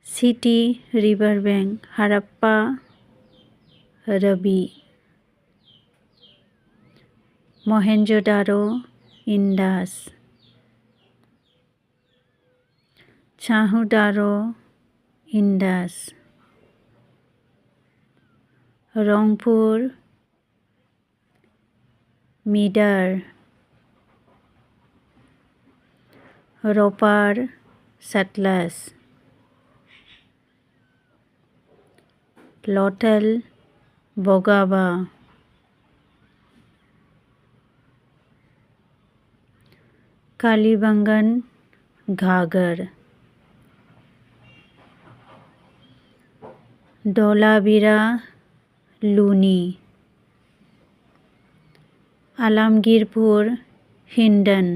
city river bank Harappa Ravi Mohenjodaro Indus Chanhudaro Indus Rangpur মিডার রোপার সাতলাস লটেল বগাবা কালীবাঙ্গন ঘাগর ডোলাবিরা লুনি আলমগীরপুর হিন্ডন